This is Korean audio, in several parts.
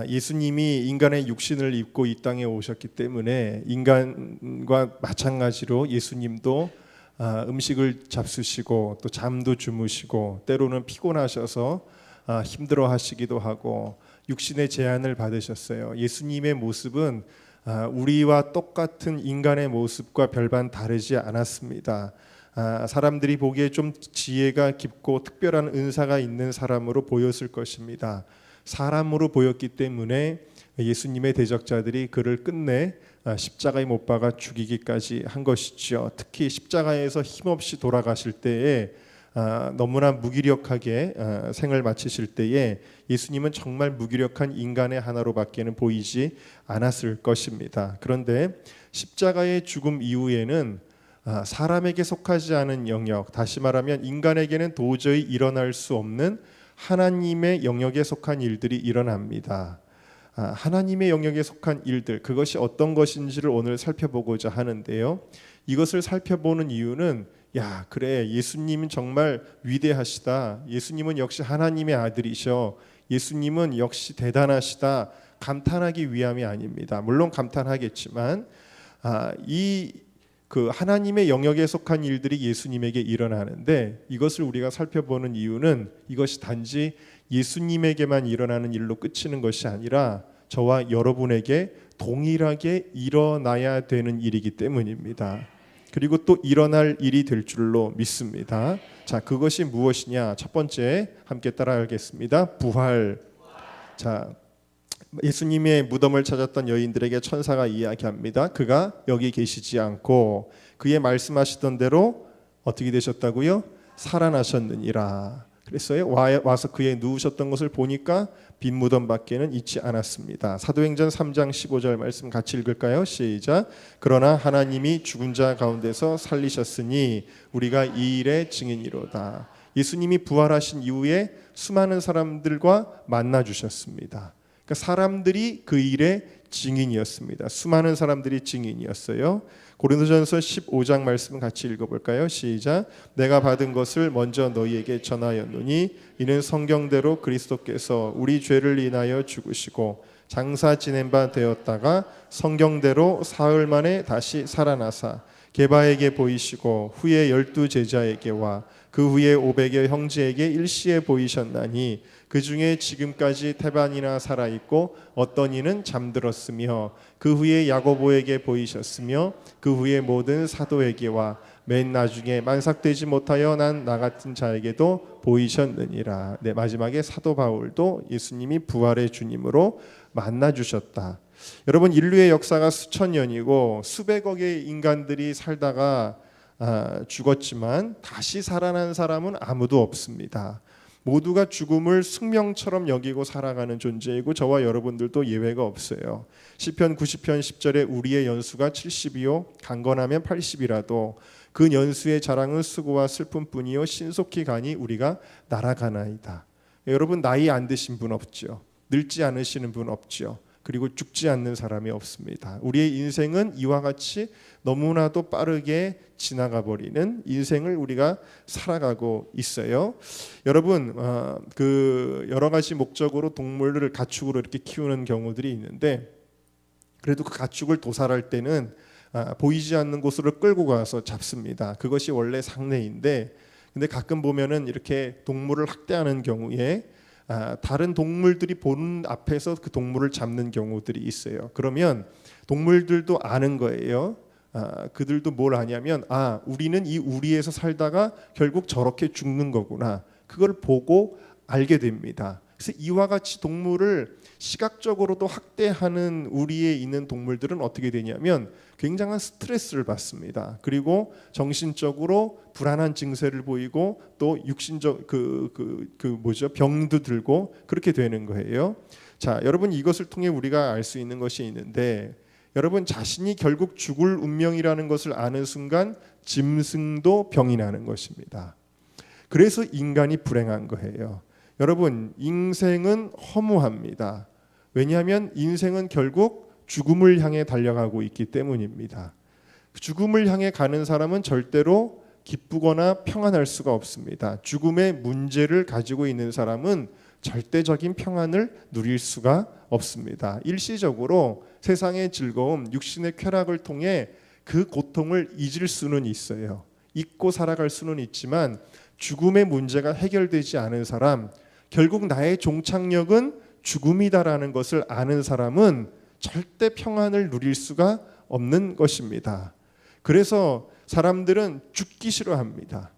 예수님이 인간의 육신을 입고 이 땅에 오셨기 때문에 인간과 마찬가지로 예수님도 음식을 잡수시고 또 잠도 주무시고 때로는 피곤하셔서 힘들어 하시기도 하고 육신의 제한을 받으셨어요. 예수님의 모습은 우리와 똑같은 인간의 모습과 별반 다르지 않았습니다. 사람들이 보기에 좀 지혜가 깊고 특별한 은사가 있는 사람으로 보였을 것입니다. 사람으로 보였기 때문에 예수님의 대적자들이 그를 끝내 십자가에 못 박아 죽이기까지 한 것이죠. 특히 십자가에서 힘없이 돌아가실 때에 너무나 무기력하게 생을 마치실 때에 예수님은 정말 무기력한 인간의 하나로밖에는 보이지 않았을 것입니다. 그런데 십자가의 죽음 이후에는 사람에게 속하지 않은 영역, 다시 말하면 인간에게는 도저히 일어날 수 없는 하나님의 영역에 속한 일들이 일어납니다. 하나님의 영역에 속한 일들, 그것이 어떤 것인지를 오늘 살펴보고자 하는데요. 이것을 살펴보는 이유는 그래, 예수님은 정말 위대하시다. 예수님은 역시 하나님의 아들이셔. 예수님은 역시 대단하시다. 감탄하기 위함이 아닙니다. 물론 감탄하겠지만 그 하나님의 영역에 속한 일들이 예수님에게 일어나는데 이것을 우리가 살펴보는 이유는 이것이 단지 예수님에게만 일어나는 일로 그치는 것이 아니라 저와 여러분에게 동일하게 일어나야 되는 일이기 때문입니다. 그리고 또 일어날 일이 될 줄로 믿습니다. 자, 그것이 무엇이냐? 첫 번째 함께 따라하겠습니다. 부활. 자, 예수님의 무덤을 찾았던 여인들에게 천사가 이야기합니다. 그가 여기 계시지 않고 그의 말씀하시던 대로 어떻게 되셨다고요? 살아나셨느니라. 그랬어요. 와서 그의 누우셨던 것을 보니까 빈 무덤 밖에는 있지 않았습니다. 사도행전 3장 15절 말씀 같이 읽을까요? 시작. 그러나 하나님이 죽은 자 가운데서 살리셨으니 우리가 이 일의 증인이로다. 예수님이 부활하신 이후에 수많은 사람들과 만나 주셨습니다. 그러니까 사람들이 그 일의 증인이었습니다. 수많은 사람들이 증인이었어요. 고린도전서 15장 말씀 같이 읽어볼까요? 시작. 내가 받은 것을 먼저 너희에게 전하였노니 이는 성경대로 그리스도께서 우리 죄를 인하여 죽으시고 장사 지낸 바 되었다가 성경대로 사흘 만에 다시 살아나사 게바에게 보이시고 후에 12 제자에게와 그 후에 500여 형제에게 일시에 보이셨나니 그 중에 지금까지 태반이나 살아있고 어떤 이는 잠들었으며 그 후에 야고보에게 보이셨으며 그 후에 모든 사도에게와 맨 나중에 만삭되지 못하여 난 나 같은 자에게도 보이셨느니라. 네, 마지막에 사도 바울도 예수님이 부활의 주님으로 만나 주셨다. 여러분, 인류의 역사가 수천 년이고 수백억의 인간들이 살다가 죽었지만 다시 살아난 사람은 아무도 없습니다. 모두가 죽음을 숙명처럼 여기고 살아가는 존재이고 저와 여러분들도 예외가 없어요. 시편 90편 10절에 우리의 연수가 70이요 강건하면 80이라도 그 연수의 자랑은 수고와 슬픔뿐이요 신속히 가니 우리가 날아가나이다. 여러분, 나이 안 드신 분 없죠. 늙지 않으시는 분 없죠. 그리고 죽지 않는 사람이 없습니다. 우리의 인생은 이와 같이 너무나도 빠르게 지나가 버리는 인생을 우리가 살아가고 있어요. 여러분, 그 여러 가지 목적으로 동물들을 가축으로 이렇게 키우는 경우들이 있는데 그래도 그 가축을 도살할 때는 보이지 않는 곳으로 끌고 가서 잡습니다. 그것이 원래 상례인데 근데 가끔 보면은 이렇게 동물을 학대하는 경우에 다른 동물들이 보는 앞에서 그 동물을 잡는 경우들이 있어요. 그러면 동물들도 아는 거예요. 그들도 뭘 아냐면 우리는 이 우리에서 살다가 결국 저렇게 죽는 거구나. 그걸 보고 알게 됩니다. 그래서 이와 같이 동물을 시각적으로도 학대하는 우리에 있는 동물들은 어떻게 되냐면 굉장한 스트레스를 받습니다. 그리고 정신적으로 불안한 증세를 보이고 또 육신적 병도 들고 그렇게 되는 거예요. 자, 여러분, 이것을 통해 우리가 알 수 있는 것이 있는데 여러분, 자신이 결국 죽을 운명이라는 것을 아는 순간 짐승도 병이 나는 것입니다. 그래서 인간이 불행한 거예요. 여러분, 인생은 허무합니다. 왜냐하면 인생은 결국 죽음을 향해 달려가고 있기 때문입니다. 죽음을 향해 가는 사람은 절대로 기쁘거나 평안할 수가 없습니다. 죽음의 문제를 가지고 있는 사람은 절대적인 평안을 누릴 수가 없습니다. 일시적으로 세상의 즐거움, 육신의 쾌락을 통해 그 고통을 잊을 수는 있어요. 잊고 살아갈 수는 있지만 죽음의 문제가 해결되지 않은 사람, 결국 나의 종착역은 죽음이다라는 것을 아는 사람은 절대 평안을 누릴 수가 없는 것입니다. 그래서 사람들은 죽기 싫어합니다.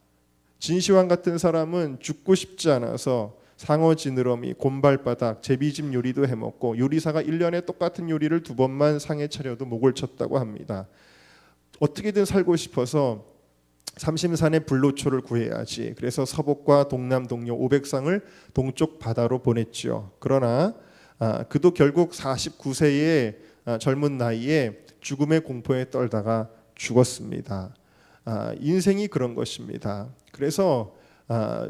진시황 같은 사람은 죽고 싶지 않아서 상어 지느러미, 곰발바닥, 제비집 요리도 해먹고 요리사가 1년에 똑같은 요리를 2번만 상에 차려도 목을 쳤다고 합니다. 어떻게든 살고 싶어서 삼심산의 불로초를 구해야지. 그래서 서복과 동남 동료 500상을 동쪽 바다로 보냈죠. 그러나 그도 결국 49세의 젊은 나이에 죽음의 공포에 떨다가 죽었습니다. 인생이 그런 것입니다. 그래서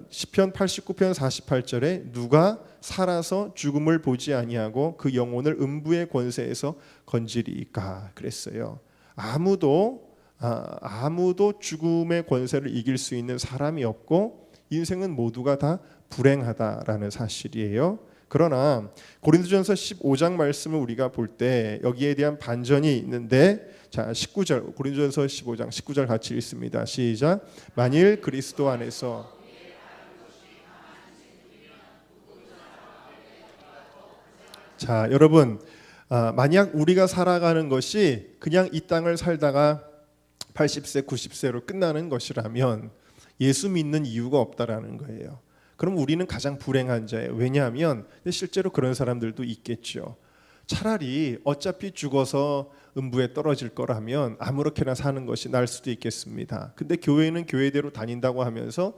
시편 89편 48절에 누가 살아서 죽음을 보지 아니하고 그 영혼을 음부의 권세에서 건지리이까 그랬어요. 아무도 죽음의 권세를 이길 수 있는 사람이 없고 인생은 모두가 다 불행하다라는 사실이에요. 그러나 고린도전서 15장 말씀을 우리가 볼 때 여기에 대한 반전이 있는데, 자 19절, 고린도전서 15장 19절 같이 읽습니다. 시작. 만일 그리스도 안에서 자 여러분, 만약 우리가 살아가는 것이 그냥 이 땅을 살다가 80세 90세로 끝나는 것이라면 예수 믿는 이유가 없다라는 거예요. 그럼 우리는 가장 불행한 자예요. 왜냐하면 실제로 그런 사람들도 있겠죠. 차라리 어차피 죽어서 음부에 떨어질 거라면 아무렇게나 사는 것이 나을 수도 있겠습니다. 근데 교회는 교회대로 다닌다고 하면서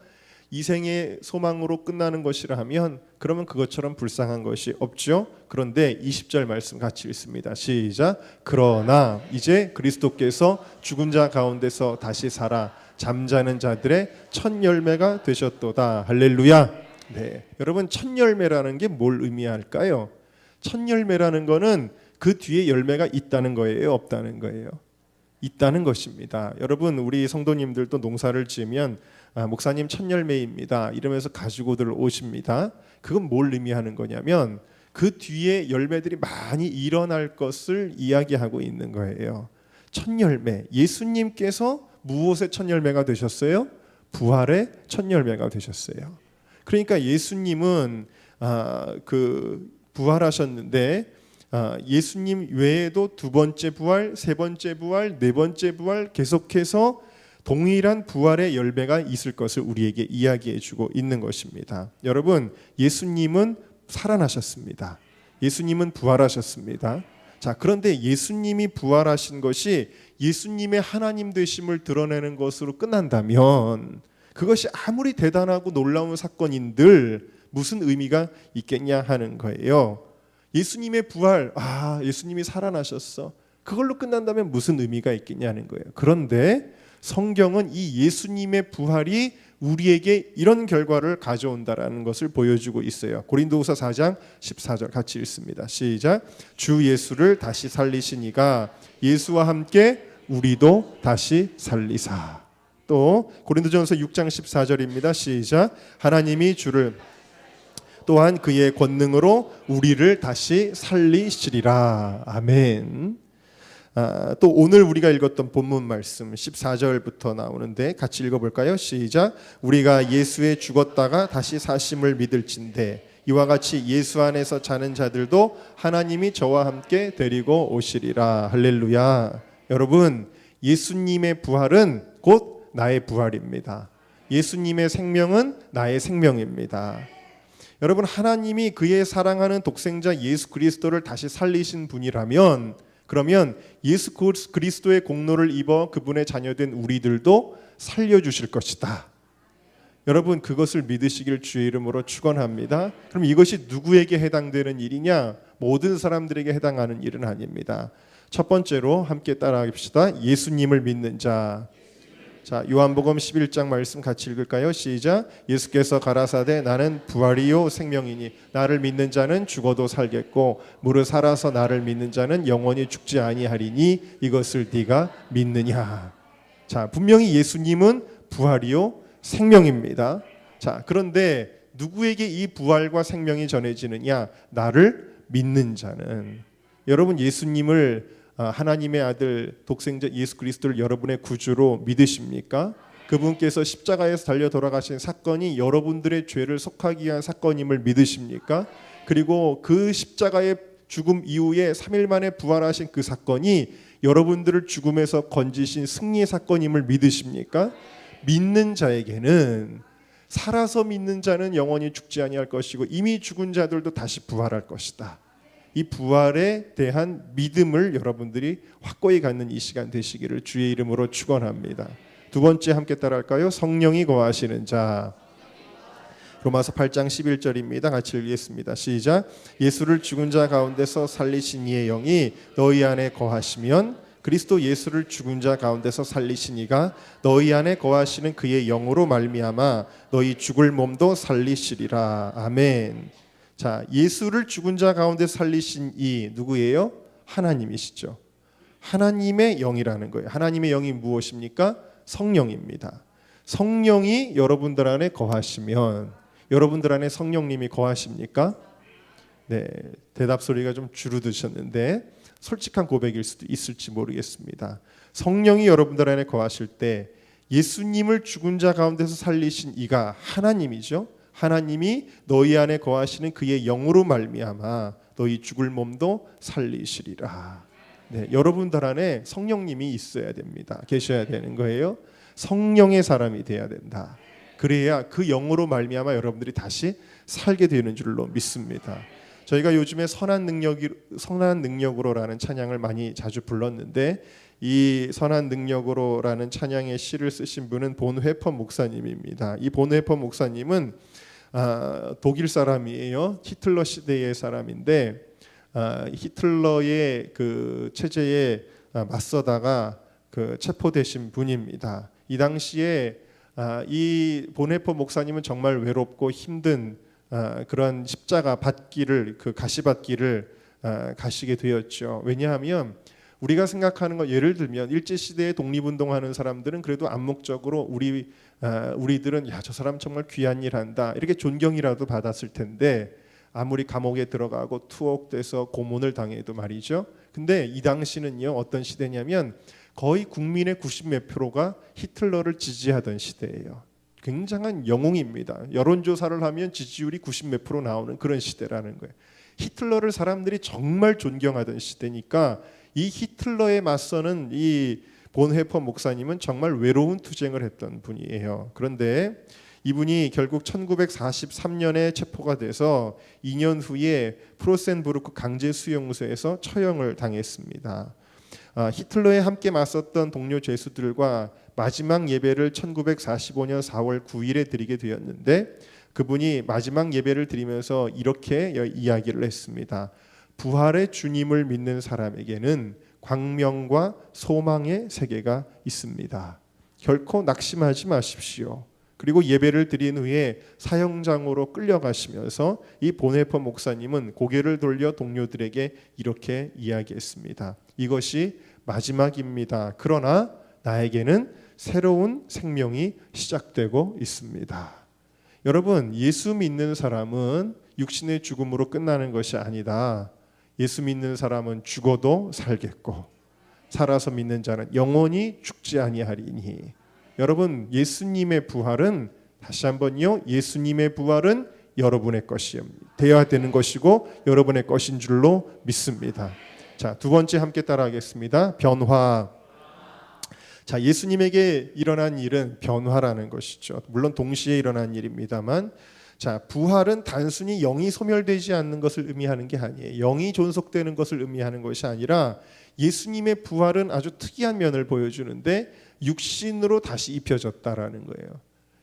이 생의 소망으로 끝나는 것이라 하면 그러면 그것처럼 불쌍한 것이 없죠. 그런데 20절 말씀 같이 읽습니다. 시작. 그러나 이제 그리스도께서 죽은 자 가운데서 다시 살아 잠자는 자들의 첫 열매가 되셨도다. 할렐루야. 네, 여러분 첫 열매라는 게 뭘 의미할까요? 첫 열매라는 거는 그 뒤에 열매가 있다는 거예요, 없다는 거예요? 있다는 것입니다. 여러분 우리 성도님들도 농사를 지으면 목사님 첫 열매입니다 이러면서 가지고들 오십니다. 그건 뭘 의미하는 거냐면 그 뒤에 열매들이 많이 일어날 것을 이야기하고 있는 거예요. 첫 열매, 예수님께서 무엇의 첫 열매가 되셨어요? 부활의 첫 열매가 되셨어요. 그러니까 예수님은 부활하셨는데 예수님 외에도 두 번째 부활, 세 번째 부활, 네 번째 부활 계속해서 동일한 부활의 열매가 있을 것을 우리에게 이야기해 주고 있는 것입니다. 여러분, 예수님은 살아나셨습니다. 예수님은 부활하셨습니다. 자, 그런데 예수님이 부활하신 것이 예수님의 하나님 되심을 드러내는 것으로 끝난다면 그것이 아무리 대단하고 놀라운 사건인들 무슨 의미가 있겠냐 하는 거예요. 예수님의 부활, 예수님이 살아나셨어. 그걸로 끝난다면 무슨 의미가 있겠냐는 거예요. 그런데 성경은 이 예수님의 부활이 우리에게 이런 결과를 가져온다라는 것을 보여주고 있어요. 고린도후서 4장 14절 같이 읽습니다. 시작. 주 예수를 다시 살리시니가 예수와 함께 우리도 다시 살리사. 또 고린도전서 6장 14절입니다. 시작. 하나님이 주를 또한 그의 권능으로 우리를 다시 살리시리라. 아멘. 또 오늘 우리가 읽었던 본문 말씀 14절부터 나오는데 같이 읽어볼까요? 시작. 우리가 예수에 죽었다가 다시 사심을 믿을진대 이와 같이 예수 안에서 자는 자들도 하나님이 저와 함께 데리고 오시리라. 할렐루야. 여러분, 예수님의 부활은 곧 나의 부활입니다. 예수님의 생명은 나의 생명입니다. 여러분, 하나님이 그의 사랑하는 독생자 예수 그리스도를 다시 살리신 분이라면 그러면 예수 그리스도의 공로를 입어 그분의 자녀된 우리들도 살려주실 것이다. 여러분, 그것을 믿으시길 주의 이름으로 축원합니다. 그럼 이것이 누구에게 해당되는 일이냐? 모든 사람들에게 해당하는 일은 아닙니다. 첫 번째로 함께 따라합시다. 예수님을 믿는 자. 자, 요한복음 11장 말씀 같이 읽을까요? 시작. 예수께서 가라사대 나는 부활이요 생명이니 나를 믿는 자는 죽어도 살겠고 무릇 살아서 나를 믿는 자는 영원히 죽지 아니하리니 이것을 네가 믿느냐. 자, 분명히 예수님은 부활이요 생명입니다. 자, 그런데 누구에게 이 부활과 생명이 전해지느냐? 나를 믿는 자는. 여러분 예수님을 하나님의 아들 독생자 예수 그리스도를 여러분의 구주로 믿으십니까? 그분께서 십자가에서 달려 돌아가신 사건이 여러분들의 죄를 속하기 위한 사건임을 믿으십니까? 그리고 그 십자가의 죽음 이후에 3일 만에 부활하신 그 사건이 여러분들을 죽음에서 건지신 승리의 사건임을 믿으십니까? 믿는 자에게는 살아서 믿는 자는 영원히 죽지 아니할 것이고 이미 죽은 자들도 다시 부활할 것이다. 이 부활에 대한 믿음을 여러분들이 확고히 갖는 이 시간 되시기를 주의 이름으로 축원합니다. 두 번째 함께 따라할까요? 성령이 거하시는 자. 로마서 8장 11절입니다. 같이 읽겠습니다. 시작. 예수를 죽은 자 가운데서 살리신 이의 영이 너희 안에 거하시면 그리스도 예수를 죽은 자 가운데서 살리신 이가 너희 안에 거하시는 그의 영으로 말미암아 너희 죽을 몸도 살리시리라. 아멘. 자, 예수를 죽은 자 가운데 살리신 이 누구예요? 하나님이시죠. 하나님의 영이라는 거예요. 하나님의 영이 무엇입니까? 성령입니다. 성령이 여러분들 안에 거하시면 여러분들 안에 성령님이 거하십니까? 네, 대답 소리가 좀 줄어드셨는데 솔직한 고백일 수도 있을지 모르겠습니다. 성령이 여러분들 안에 거하실 때 예수님을 죽은 자 가운데서 살리신 이가 하나님이죠. 하나님이 너희 안에 거하시는 그의 영으로 말미암아 너희 죽을 몸도 살리시리라. 네, 여러분들 안에 성령님이 있어야 됩니다. 계셔야 되는 거예요. 성령의 사람이 돼야 된다. 그래야 그 영으로 말미암아 여러분들이 다시 살게 되는 줄로 믿습니다. 저희가 요즘에 선한 능력으로라는 찬양을 많이 자주 불렀는데 이 선한 능력으로라는 찬양의 시를 쓰신 분은 본회퍼 목사님입니다. 이 본회퍼 목사님은 독일 사람이에요. 히틀러 시대의 사람인데 히틀러의 그 체제에 맞서다가 그 체포되신 분입니다. 이 당시에 이 본회퍼 목사님은 정말 외롭고 힘든 그런 십자가 받기를 그 가시받기를 가시게 되었죠. 왜냐하면 우리가 생각하는 거 예를 들면 일제 시대에 독립운동하는 사람들은 그래도 암묵적으로 우리들은 야, 저 사람 정말 귀한 일 한다 이렇게 존경이라도 받았을 텐데 아무리 감옥에 들어가고 투옥돼서 고문을 당해도 말이죠. 근데 이 당시는요 어떤 시대냐면 거의 국민의 90몇 프로가 히틀러를 지지하던 시대예요. 굉장한 영웅입니다. 여론조사를 하면 지지율이 90몇 프로 나오는 그런 시대라는 거예요. 히틀러를 사람들이 정말 존경하던 시대니까 이 히틀러에 맞서는 이 본회퍼 목사님은 정말 외로운 투쟁을 했던 분이에요. 그런데 이분이 결국 1943년에 체포가 돼서 2년 후에 프로센부르크 강제 수용소에서 처형을 당했습니다. 히틀러에 함께 맞섰던 동료 죄수들과 마지막 예배를 1945년 4월 9일에 드리게 되었는데 그분이 마지막 예배를 드리면서 이렇게 이야기를 했습니다. 부활의 주님을 믿는 사람에게는 광명과 소망의 세계가 있습니다. 결코 낙심하지 마십시오. 그리고 예배를 드린 후에 사형장으로 끌려가시면서 이 본회퍼 목사님은 고개를 돌려 동료들에게 이렇게 이야기했습니다. 이것이 마지막입니다. 그러나 나에게는 새로운 생명이 시작되고 있습니다. 여러분, 예수 믿는 사람은 육신의 죽음으로 끝나는 것이 아니다. 예수 믿는 사람은 죽어도 살겠고 살아서 믿는 자는 영원히 죽지 아니하리니. 여러분, 예수님의 부활은 다시 한번요. 예수님의 부활은 여러분의 것이요 되어야 되는 것이고 여러분의 것인 줄로 믿습니다. 자, 두 번째 함께 따라하겠습니다. 변화. 자, 예수님에게 일어난 일은 변화라는 것이죠. 물론 동시에 일어난 일입니다만, 자, 부활은 단순히 영이 소멸되지 않는 것을 의미하는 게 아니에요. 영이 존속되는 것을 의미하는 것이 아니라 예수님의 부활은 아주 특이한 면을 보여주는데 육신으로 다시 입혀졌다라는 거예요.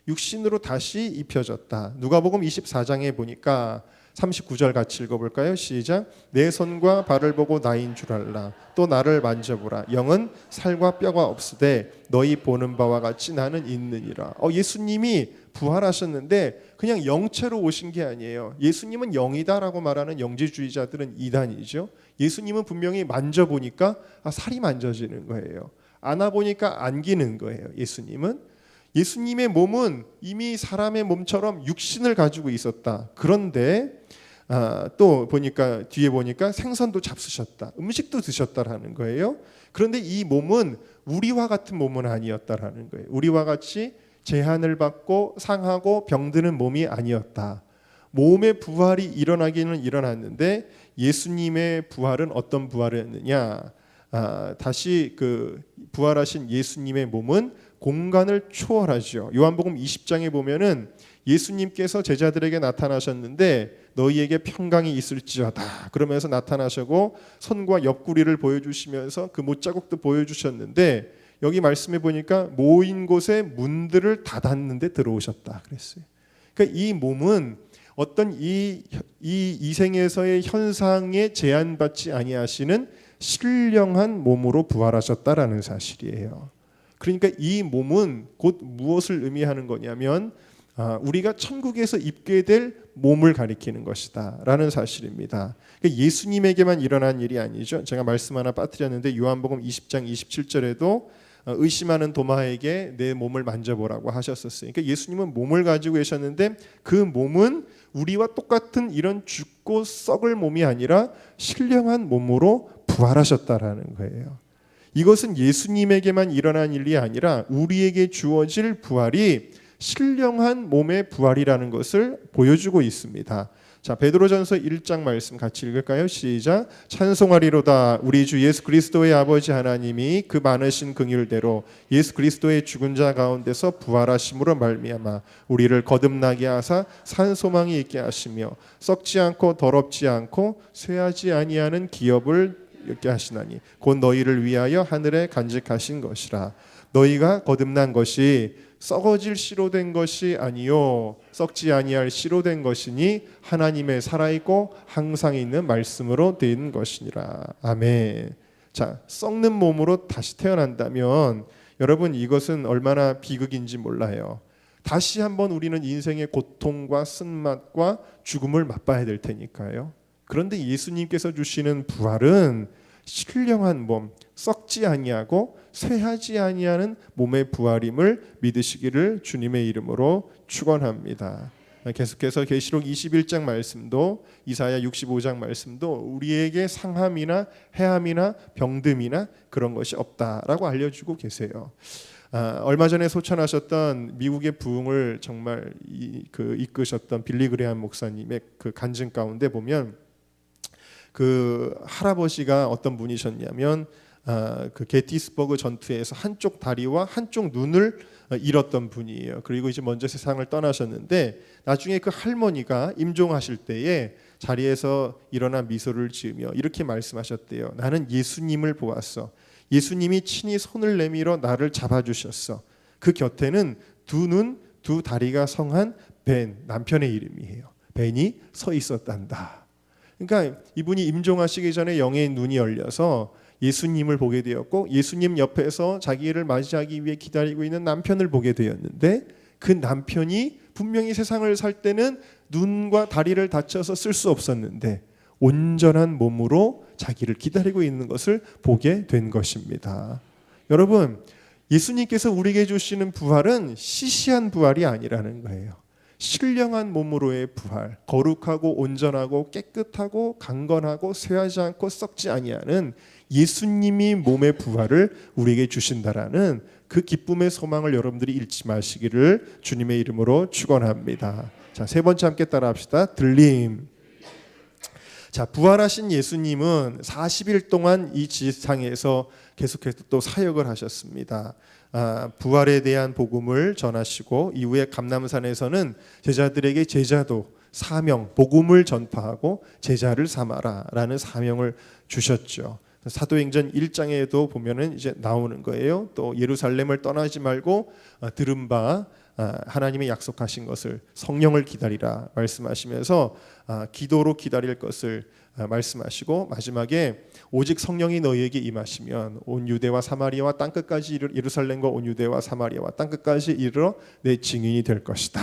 육신으로 다시 입혀졌다. 누가복음 24장에 보니까 39절 같이 읽어볼까요? 시작. 내 손과 발을 보고 나인 줄 알라. 또 나를 만져보라. 영은 살과 뼈가 없으되 너희 보는 바와 같이 나는 있느니라. 예수님이 부활하셨는데 그냥 영체로 오신 게 아니에요. 예수님은 영이다라고 말하는 영지주의자들은 이단이죠. 예수님은 분명히 만져보니까 살이 만져지는 거예요. 안아보니까 안기는 거예요. 예수님은 예수님의 몸은 이미 사람의 몸처럼 육신을 가지고 있었다. 그런데 또 보니까 뒤에 보니까 생선도 잡수셨다. 음식도 드셨다라는 거예요. 그런데 이 몸은 우리와 같은 몸은 아니었다라는 거예요. 우리와 같이 제한을 받고 상하고 병드는 몸이 아니었다. 몸의 부활이 일어나기는 일어났는데 예수님의 부활은 어떤 부활이었느냐? 다시 그 부활하신 예수님의 몸은 공간을 초월하죠. 요한복음 20장에 보면은 예수님께서 제자들에게 나타나셨는데 너희에게 평강이 있을지어다 그러면서 나타나시고 손과 옆구리를 보여주시면서 그 못자국도 보여주셨는데 여기 말씀해 보니까 모인 곳에 문들을 닫았는데 들어오셨다 그랬어요. 그러니까 이 몸은 어떤 이 이생에서의 현상에 제한받지 아니하시는 신령한 몸으로 부활하셨다라는 사실이에요. 그러니까 이 몸은 곧 무엇을 의미하는 거냐면 우리가 천국에서 입게 될 몸을 가리키는 것이다 라는 사실입니다. 그러니까 예수님에게만 일어난 일이 아니죠. 제가 말씀 하나 빠뜨렸는데 요한복음 20장 27절에도 의심하는 도마에게 내 몸을 만져보라고 하셨었어요. 그러니까 예수님은 몸을 가지고 계셨는데 그 몸은 우리와 똑같은 이런 죽고 썩을 몸이 아니라 신령한 몸으로 부활하셨다라는 거예요. 이것은 예수님에게만 일어난 일이 아니라 우리에게 주어질 부활이 신령한 몸의 부활이라는 것을 보여주고 있습니다. 자, 베드로전서 1장 말씀 같이 읽을까요? 시작. 찬송하리로다 우리 주 예수 그리스도의 아버지 하나님이 그 많으신 긍휼대로 예수 그리스도의 죽은 자 가운데서 부활하심으로 말미암아 우리를 거듭나게 하사 산 소망이 있게 하시며 썩지 않고 더럽지 않고 쇠하지 아니하는 기업을 있게 하시나니 곧 너희를 위하여 하늘에 간직하신 것이라. 너희가 거듭난 것이 썩어질 씨로 된 것이 아니요 썩지 아니할 씨로 된 것이니 하나님의 살아있고 항상 있는 말씀으로 된 것이니라. 아멘. 자, 썩는 몸으로 다시 태어난다면 여러분 이것은 얼마나 비극인지 몰라요. 다시 한번 우리는 인생의 고통과 쓴맛과 죽음을 맛봐야 될 테니까요. 그런데 예수님께서 주시는 부활은 신령한 몸, 썩지 아니하고 쇠하지 아니하는 몸의 부활임을 믿으시기를 주님의 이름으로 축원합니다. 계속해서 계시록 21장 말씀도 이사야 65장 말씀도 우리에게 상함이나 해함이나 병듦이나 그런 것이 없다라고 알려주고 계세요. 얼마 전에 소천하셨던 미국의 부흥을 정말 이끄셨던 빌리 그레함 목사님의 그 간증 가운데 보면 그 할아버지가 어떤 분이셨냐면 그 게티스버그 전투에서 한쪽 다리와 한쪽 눈을 잃었던 분이에요. 그리고 이제 먼저 세상을 떠나셨는데 나중에 그 할머니가 임종하실 때에 자리에서 일어나 미소를 지으며 이렇게 말씀하셨대요. 나는 예수님을 보았어. 예수님이 친히 손을 내밀어 나를 잡아주셨어. 그 곁에는 두 눈, 두 다리가 성한 벤, 남편의 이름이에요. 벤이 서 있었단다. 그러니까 이분이 임종하시기 전에 영의 눈이 열려서 예수님을 보게 되었고 예수님 옆에서 자기를 맞이하기 위해 기다리고 있는 남편을 보게 되었는데 그 남편이 분명히 세상을 살 때는 눈과 다리를 다쳐서 쓸 수 없었는데 온전한 몸으로 자기를 기다리고 있는 것을 보게 된 것입니다. 여러분, 예수님께서 우리에게 주시는 부활은 시시한 부활이 아니라는 거예요. 신령한 몸으로의 부활, 거룩하고 온전하고 깨끗하고 강건하고 쇠하지 않고 썩지 아니하는 예수님이 몸의 부활을 우리에게 주신다라는 그 기쁨의 소망을 여러분들이 잃지 마시기를 주님의 이름으로 축원합니다. 자, 세 번째 함께 따라합시다. 들림. 자, 부활하신 예수님은 40일 동안 이 지상에서 계속해서 또 사역을 하셨습니다. 부활에 대한 복음을 전하시고 이후에 감람산에서는 제자들에게 제자도 사명, 복음을 전파하고 제자를 삼아라라는 사명을 주셨죠. 사도행전 1장에도 보면은 이제 나오는 거예요. 또 예루살렘을 떠나지 말고 들은 바 하나님이 약속하신 것을 성령을 기다리라 말씀하시면서 기도로 기다릴 것을 말씀하시고 마지막에 오직 성령이 너희에게 임하시면 온 유대와 사마리아와 땅끝까지 예루살렘과 온 유대와 사마리아와 땅끝까지 이르러 내 증인이 될 것이다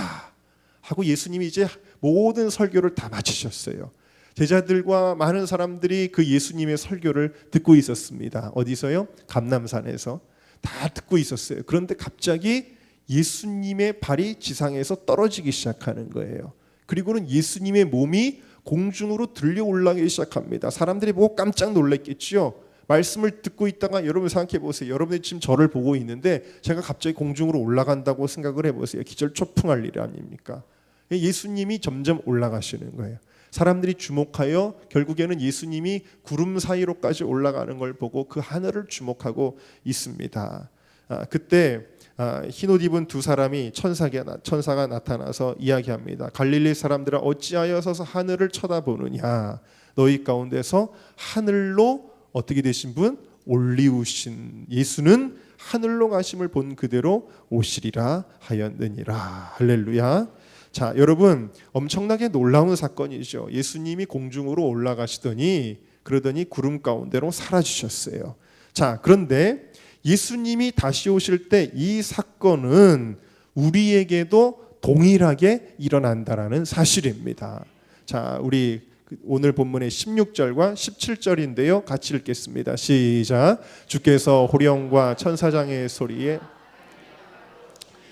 하고 예수님이 이제 모든 설교를 다 마치셨어요. 제자들과 많은 사람들이 그 예수님의 설교를 듣고 있었습니다. 어디서요? 감람산에서 다 듣고 있었어요. 그런데 갑자기 예수님의 발이 지상에서 떨어지기 시작하는 거예요. 그리고는 예수님의 몸이 공중으로 들려 올라가기 시작합니다. 사람들이 보고 깜짝 놀랐겠죠. 말씀을 듣고 있다가 여러분 생각해 보세요. 여러분이 지금 저를 보고 있는데 제가 갑자기 공중으로 올라간다고 생각을 해보세요. 기절초풍할 일 아닙니까? 예수님이 점점 올라가시는 거예요. 사람들이 주목하여 결국에는 예수님이 구름 사이로까지 올라가는 걸 보고 그 하늘을 주목하고 있습니다. 그때 흰옷 입은 두 사람이 천사가 나타나서 이야기합니다. 갈릴리 사람들아 어찌하여 서서 하늘을 쳐다보느냐. 너희 가운데서 하늘로 어떻게 되신 분? 올리우신 예수는 하늘로 가심을 본 그대로 오시리라 하였느니라. 할렐루야. 자, 여러분 엄청나게 놀라운 사건이죠. 예수님이 공중으로 올라가시더니 그러더니 구름 가운데로 사라지셨어요. 자, 그런데 예수님이 다시 오실 때 이 사건은 우리에게도 동일하게 일어난다라는 사실입니다. 자, 우리 오늘 본문의 16절과 17절인데요. 같이 읽겠습니다. 시작. 주께서 호령과 천사장의 소리에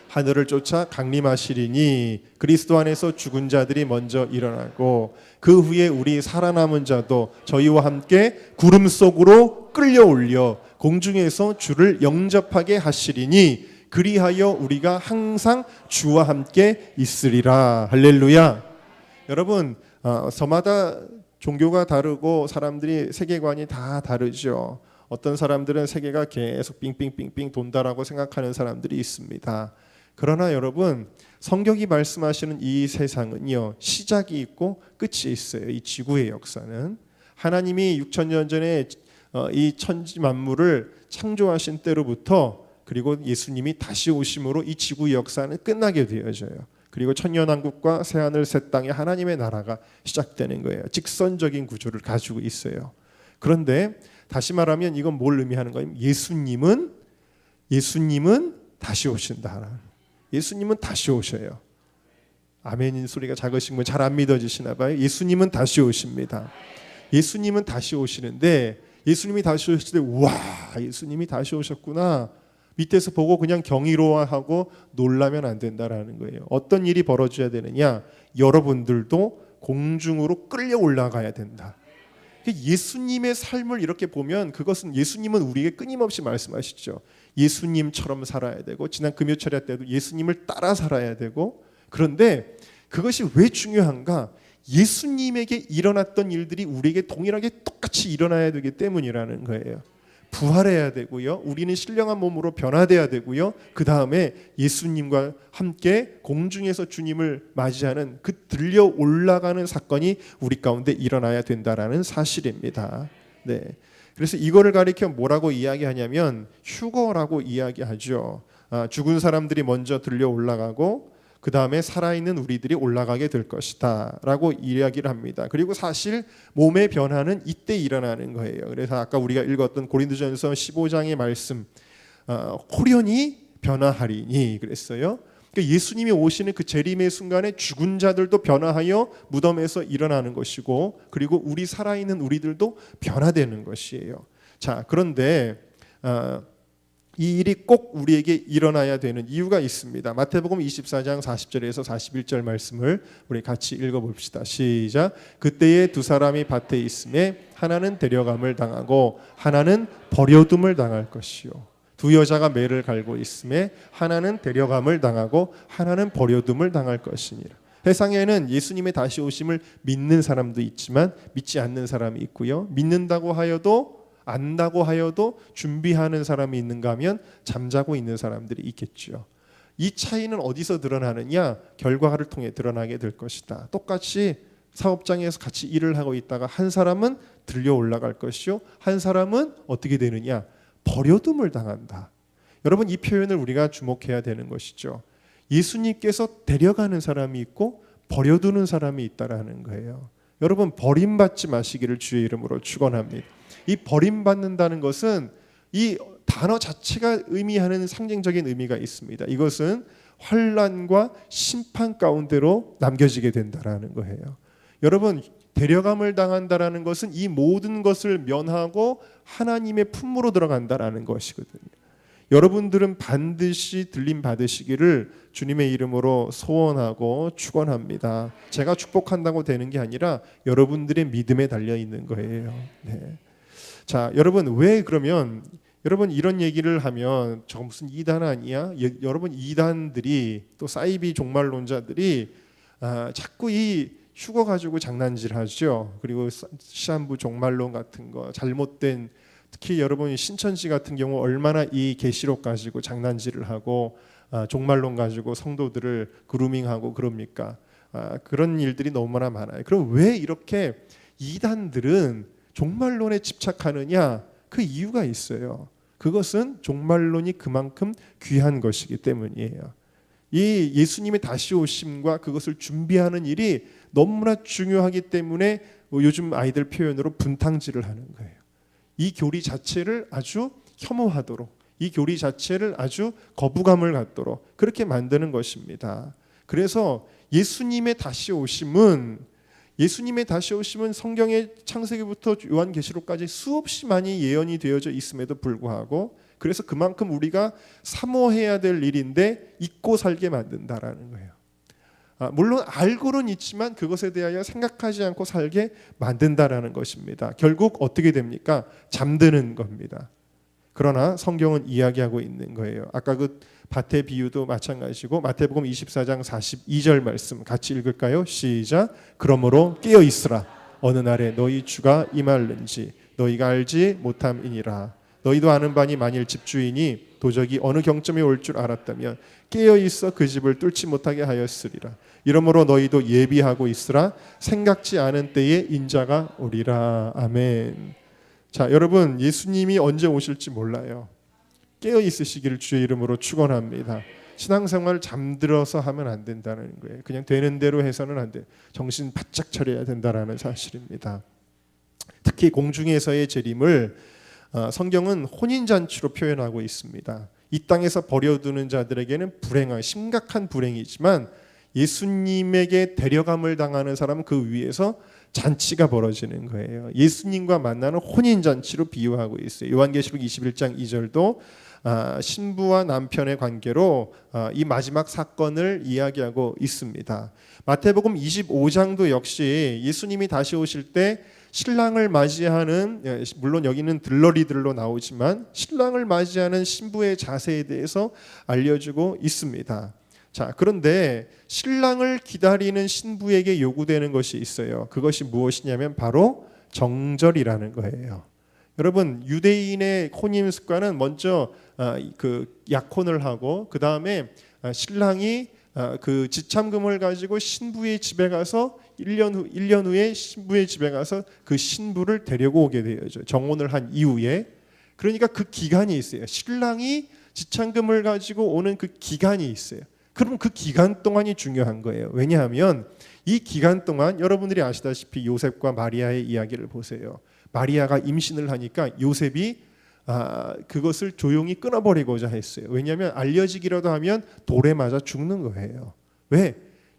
하늘을 쫓아 강림하시리니 그리스도 안에서 죽은 자들이 먼저 일어나고 그 후에 우리 살아남은 자도 저희와 함께 구름 속으로 끌려올려 공중에서 주를 영접하게 하시리니 그리하여 우리가 항상 주와 함께 있으리라. 할렐루야. 여러분 저마다 종교가 다르고 사람들이 세계관이 다 다르죠. 어떤 사람들은 세계가 계속 빙빙빙빙 돈다라고 생각하는 사람들이 있습니다. 그러나 여러분 성경이 말씀하시는 이 세상은요 시작이 있고 끝이 있어요. 이 지구의 역사는 하나님이 6,000년 전에 이 천지 만물을 창조하신 때로부터 그리고 예수님이 다시 오심으로 이 지구의 역사는 끝나게 되어져요. 그리고 천년왕국과 새하늘 새 땅의 하나님의 나라가 시작되는 거예요. 직선적인 구조를 가지고 있어요. 그런데 다시 말하면 이건 뭘 의미하는 거예요? 예수님은 다시 오신다. 예수님은 다시 오셔요. 아멘인 소리가 작으신 분 잘 안 믿어지시나 봐요. 예수님은 다시 오십니다. 예수님은 다시 오시는데 예수님이 다시 오실 때 와, 예수님이 다시 오셨구나. 밑에서 보고 그냥 경이로워하고 놀라면 안 된다라는 거예요. 어떤 일이 벌어져야 되느냐? 여러분들도 공중으로 끌려 올라가야 된다. 예수님의 삶을 이렇게 보면 그것은 예수님은 우리에게 끊임없이 말씀하시죠. 예수님처럼 살아야 되고 지난 금요철야 때도 예수님을 따라 살아야 되고 그런데 그것이 왜 중요한가? 예수님에게 일어났던 일들이 우리에게 동일하게 똑같이 일어나야 되기 때문이라는 거예요. 부활해야 되고요. 우리는 신령한 몸으로 변화돼야 되고요. 그 다음에 예수님과 함께 공중에서 주님을 맞이하는 그 들려 올라가는 사건이 우리 가운데 일어나야 된다라는 사실입니다. 네. 그래서 이거를 가리켜 뭐라고 이야기하냐면 휴거라고 이야기하죠. 죽은 사람들이 먼저 들려 올라가고 그 다음에 살아있는 우리들이 올라가게 될 것이다 라고 이야기를 합니다. 그리고 사실 몸의 변화는 이때 일어나는 거예요. 그래서 아까 우리가 읽었던 고린도전서 15장의 말씀 호련히 변화하리니 그랬어요. 그러니까 예수님이 오시는 그 재림의 순간에 죽은 자들도 변화하여 무덤에서 일어나는 것이고 그리고 우리 살아있는 우리들도 변화되는 것이에요. 자, 그런데 이 일이 꼭 우리에게 일어나야 되는 이유가 있습니다. 마태복음 24장 40절에서 41절 말씀을 우리 같이 읽어봅시다. 시작. 그때에 두 사람이 밭에 있음에 하나는 데려감을 당하고 하나는 버려둠을 당할 것이요. 두 여자가 매를 갈고 있음에 하나는 데려감을 당하고 하나는 버려둠을 당할 것이니라. 세상에는 예수님의 다시 오심을 믿는 사람도 있지만 믿지 않는 사람이 있고요. 믿는다고 하여도 안다고 하여도 준비하는 사람이 있는가 하면 잠자고 있는 사람들이 있겠죠. 이 차이는 어디서 드러나느냐? 결과를 통해 드러나게 될 것이다. 똑같이 사업장에서 같이 일을 하고 있다가 한 사람은 들려 올라갈 것이요, 한 사람은 어떻게 되느냐? 버려둠을 당한다. 여러분 이 표현을 우리가 주목해야 되는 것이죠. 예수님께서 데려가는 사람이 있고 버려두는 사람이 있다라는 거예요. 여러분 버림받지 마시기를 주의 이름으로 축원합니다. 이 버림받는다는 것은 이 단어 자체가 의미하는 상징적인 의미가 있습니다. 이것은 환난과 심판 가운데로 남겨지게 된다라는 거예요. 여러분 데려감을 당한다라는 것은 이 모든 것을 면하고 하나님의 품으로 들어간다라는 것이거든요. 여러분들은 반드시 들림 받으시기를 주님의 이름으로 소원하고 축원합니다. 제가 축복한다고 되는 게 아니라 여러분들의 믿음에 달려 있는 거예요. 네. 자, 여러분 왜 그러면 여러분 이런 얘기를 하면 저 무슨 이단 아니야? 여러분 이단들이 또 사이비 종말론자들이 자꾸 이 휴거 가지고 장난질하죠. 그리고 시한부 종말론 같은 거 잘못된 특히 여러분이 신천지 같은 경우 얼마나 이 계시록 가지고 장난질을 하고 종말론 가지고 성도들을 그루밍하고 그럽니까? 그런 일들이 너무나 많아요. 그럼 왜 이렇게 이단들은 종말론에 집착하느냐? 그 이유가 있어요. 그것은 종말론이 그만큼 귀한 것이기 때문이에요. 이 예수님의 다시 오심과 그것을 준비하는 일이 너무나 중요하기 때문에 요즘 아이들 표현으로 분탕질을 하는 거예요. 이 교리 자체를 아주 혐오하도록, 이 교리 자체를 아주 거부감을 갖도록 그렇게 만드는 것입니다. 그래서 예수님의 다시 오심은 성경의 창세기부터 요한계시록까지 수없이 많이 예언이 되어져 있음에도 불구하고 그래서 그만큼 우리가 사모해야 될 일인데 잊고 살게 만든다라는 거예요. 물론 알고는 있지만 그것에 대하여 생각하지 않고 살게 만든다라는 것입니다. 결국 어떻게 됩니까? 잠드는 겁니다. 그러나 성경은 이야기하고 있는 거예요. 아까 그 밭의 비유도 마찬가지고 마태복음 24장 42절 말씀 같이 읽을까요? 시작. 그러므로 깨어 있으라. 어느 날에 너희 주가 임할는지 너희가 알지 못함이니라. 너희도 아는 바니 만일 집주인이 도적이 어느 경점에 올 줄 알았다면 깨어 있어 그 집을 뚫지 못하게 하였으리라. 이러므로 너희도 예비하고 있으라. 생각지 않은 때에 인자가 오리라. 아멘. 자, 여러분 예수님이 언제 오실지 몰라요. 깨어 있으시기를 주의 이름으로 축원합니다. 신앙생활 잠들어서 하면 안 된다는 거예요. 그냥 되는 대로 해서는 안 돼. 정신 바짝 차려야 된다라는 사실입니다. 특히 공중에서의 재림을 성경은 혼인잔치로 표현하고 있습니다. 이 땅에서 버려두는 자들에게는 심각한 불행이지만 예수님에게 데려감을 당하는 사람은 그 위에서 잔치가 벌어지는 거예요. 예수님과 만나는 혼인잔치로 비유하고 있어요. 요한계시록 21장 2절도 신부와 남편의 관계로 이 마지막 사건을 이야기하고 있습니다. 마태복음 25장도 역시 예수님이 다시 오실 때 신랑을 맞이하는, 물론 여기는 들러리들로 나오지만 신랑을 맞이하는 신부의 자세에 대해서 알려주고 있습니다. 자, 그런데 신랑을 기다리는 신부에게 요구되는 것이 있어요. 그것이 무엇이냐면 바로 정절이라는 거예요. 여러분 유대인의 혼인 습관은 먼저 그 약혼을 하고 그 다음에 신랑이 그 지참금을 가지고 신부의 집에 가서 1년 후에 신부의 집에 가서 그 신부를 데리고 오게 되죠. 정혼을 한 이후에. 그러니까 그 기간이 있어요. 신랑이 지참금을 가지고 오는 그 기간이 있어요. 그럼 그 기간 동안이 중요한 거예요. 왜냐하면 이 기간 동안 여러분들이 아시다시피 요셉과 마리아의 이야기를 보세요. 마리아가 임신을 하니까 요셉이 그것을 조용히 끊어버리고자 했어요. 왜냐하면 알려지기라도 하면 돌에 맞아 죽는 거예요. 왜?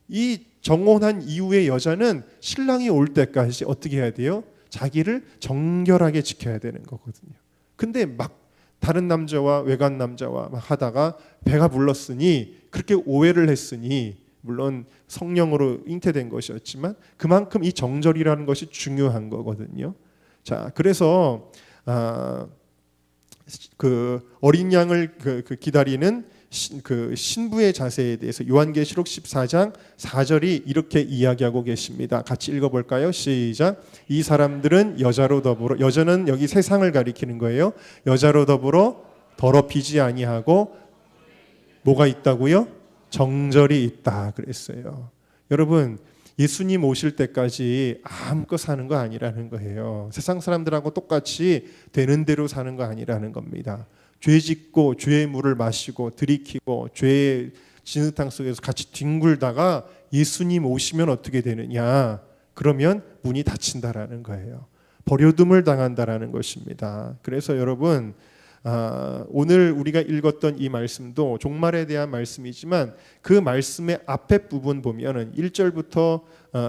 이 정혼한 이후의 여자는 신랑이 올 때까지 어떻게 해야 돼요? 자기를 정결하게 지켜야 되는 거거든요. 근데 막 다른 남자와 외간 남자와 막 하다가 배가 불렀으니 그렇게 오해를 했으니 물론 성령으로 잉태된 것이었지만 그만큼 이 정절이라는 것이 중요한 거거든요. 자, 그래서 그 어린 양을 기다리는 그 신부의 자세에 대해서 요한계시록 14장 4절이 이렇게 이야기하고 계십니다. 같이 읽어볼까요? 시작. 이 사람들은 여자로 더불어, 여자는 여기 세상을 가리키는 거예요. 여자로 더불어 더럽히지 아니하고 뭐가 있다고요? 정절이 있다 그랬어요. 여러분 예수님 오실 때까지 아무것도 사는 거 아니라는 거예요. 세상 사람들하고 똑같이 되는 대로 사는 거 아니라는 겁니다. 죄 짓고 죄의 물을 마시고 들이키고 죄의 진흙탕 속에서 같이 뒹굴다가 예수님 오시면 어떻게 되느냐? 그러면 문이 닫힌다라는 거예요. 버려둠을 당한다라는 것입니다. 그래서 여러분 오늘 우리가 읽었던 이 말씀도 종말에 대한 말씀이지만 그 말씀의 앞에 부분 보면은 1절부터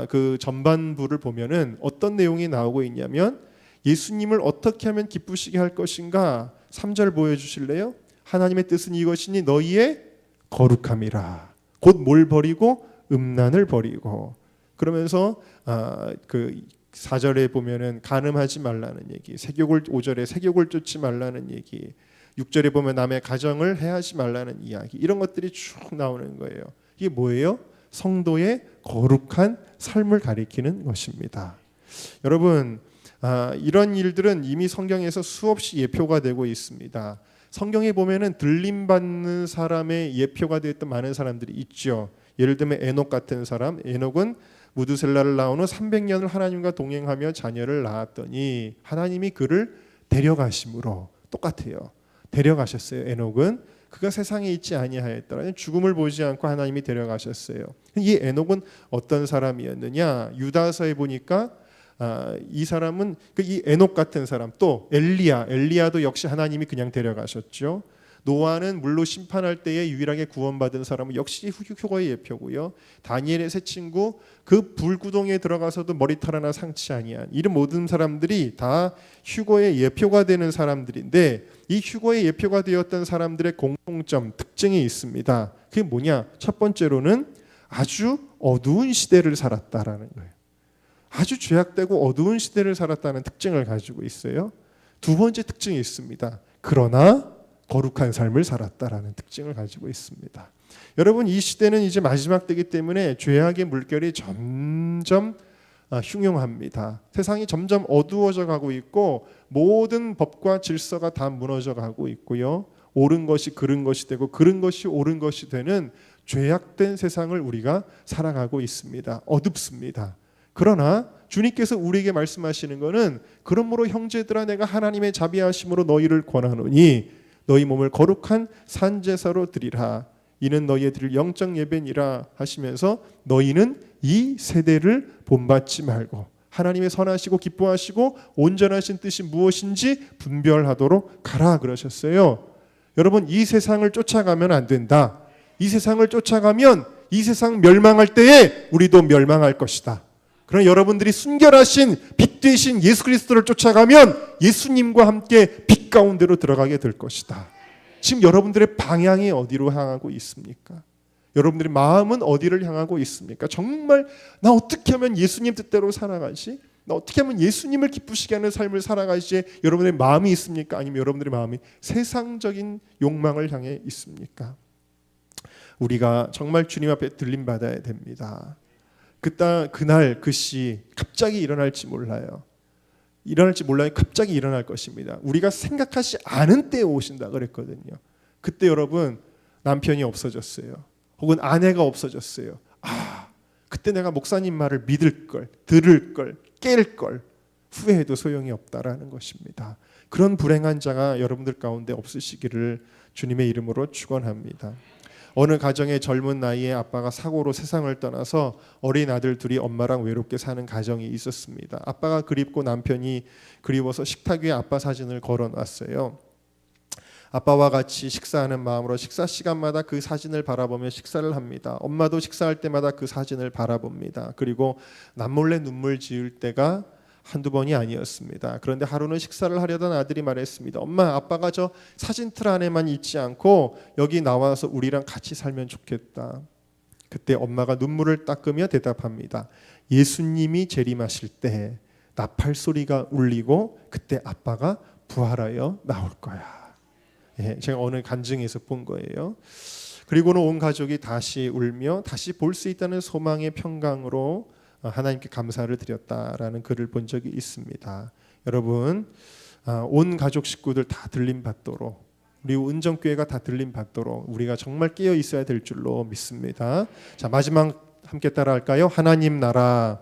그 전반부를 보면은 어떤 내용이 나오고 있냐면 예수님을 어떻게 하면 기쁘시게 할 것인가 3절 보여주실래요? 하나님의 뜻은 이것이니 너희의 거룩함이라. 곧 뭘 버리고? 음란을 버리고. 그러면서 그 4절에 보면은 간음하지 말라는 얘기, 5절에 색욕을 쫓지 말라는 얘기, 6절에 보면 남의 가정을 해하지 말라는 이야기, 이런 것들이 쭉 나오는 거예요. 이게 뭐예요? 성도의 거룩한 삶을 가리키는 것입니다. 여러분, 이런 일들은 이미 성경에서 수없이 예표가 되고 있습니다. 성경에 보면은 들림받는 사람의 예표가 되었던 많은 사람들이 있죠. 예를 들면 에녹 같은 사람, 에녹은 무드셀라를 낳은 후 300년을 하나님과 동행하며 자녀를 낳았더니 하나님이 그를 데려가심으로, 똑같아요. 데려가셨어요. 에녹은 그가 세상에 있지 아니하였더라. 죽음을 보지 않고 하나님이 데려가셨어요. 이 에녹은 어떤 사람이었느냐? 유다서에 보니까 이 사람은 이 에녹 같은 사람, 또 엘리야도 역시 하나님이 그냥 데려가셨죠. 노아는 물로 심판할 때에 유일하게 구원받은 사람은 역시 휴거의 예표고요. 다니엘의 세 친구, 그 불구덩이에 들어가서도 머리털 하나 상치 아니한, 이런 모든 사람들이 다 휴거의 예표가 되는 사람들인데, 이 휴거의 예표가 되었던 사람들의 공통점, 특징이 있습니다. 그게 뭐냐? 첫 번째로는 아주 어두운 시대를 살았다라는 거예요. 아주 죄악되고 어두운 시대를 살았다는 특징을 가지고 있어요. 두 번째 특징이 있습니다. 그러나 거룩한 삶을 살았다라는 특징을 가지고 있습니다. 여러분, 이 시대는 이제 마지막 때이기 때문에 죄악의 물결이 점점 흉흉합니다. 세상이 점점 어두워져 가고 있고 모든 법과 질서가 다 무너져 가고 있고요. 옳은 것이 그른 것이 되고 그른 것이 옳은 것이 되는 죄악된 세상을 우리가 살아가고 있습니다. 어둡습니다. 그러나 주님께서 우리에게 말씀하시는 것은, 그러므로 형제들아 내가 하나님의 자비하심으로 너희를 권하노니 너희 몸을 거룩한 산제사로 드리라. 이는 너희의 드릴 영적 예배니라 하시면서, 너희는 이 세대를 본받지 말고 하나님의 선하시고 기뻐하시고 온전하신 뜻이 무엇인지 분별하도록 가라 그러셨어요. 여러분, 이 세상을 쫓아가면 안 된다. 이 세상을 쫓아가면 이 세상 멸망할 때에 우리도 멸망할 것이다. 그러나 여러분들이 순결하신 빛 되신 예수 그리스도를 쫓아가면 예수님과 함께 빛 가운데로 들어가게 될 것이다. 지금 여러분들의 방향이 어디로 향하고 있습니까? 여러분들의 마음은 어디를 향하고 있습니까? 정말 나 어떻게 하면 예수님 뜻대로 살아가지? 나 어떻게 하면 예수님을 기쁘시게 하는 삶을 살아가지? 여러분의 마음이 있습니까? 아니면 여러분들의 마음이 세상적인 욕망을 향해 있습니까? 우리가 정말 주님 앞에 들림받아야 됩니다. 그날 그 시 갑자기 일어날지 몰라요. 갑자기 일어날 것입니다. 우리가 생각하지 않은 때에 오신다 그랬거든요. 그때 여러분, 남편이 없어졌어요. 혹은 아내가 없어졌어요. 그때 내가 목사님 말을 믿을 걸, 들을 걸, 깰 걸 후회해도 소용이 없다라는 것입니다. 그런 불행한 자가 여러분들 가운데 없으시기를 주님의 이름으로 축원합니다. 어느 가정의 젊은 나이에 아빠가 사고로 세상을 떠나서 어린 아들 둘이 엄마랑 외롭게 사는 가정이 있었습니다. 아빠가 그립고 남편이 그리워서 식탁 위에 아빠 사진을 걸어놨어요. 아빠와 같이 식사하는 마음으로 식사 시간마다 그 사진을 바라보며 식사를 합니다. 엄마도 식사할 때마다 그 사진을 바라봅니다. 그리고 남몰래 눈물 지을 때가 한두 번이 아니었습니다. 그런데 하루는 식사를 하려던 아들이 말했습니다. 엄마, 아빠가 저 사진 틀 안에만 있지 않고 여기 나와서 우리랑 같이 살면 좋겠다. 그때 엄마가 눈물을 닦으며 대답합니다. 예수님이 재림하실 때 나팔 소리가 울리고 그때 아빠가 부활하여 나올 거야. 제가 어느 간증에서 본 거예요. 그리고는 온 가족이 다시 울며 다시 볼 수 있다는 소망의 평강으로 하나님께 감사를 드렸다라는 글을 본 적이 있습니다. 여러분, 온 가족 식구들 다 들림 받도록, 우리 은정교회가 다 들림 받도록 우리가 정말 깨어 있어야 될 줄로 믿습니다. 자, 마지막 함께 따라할까요? 하나님 나라.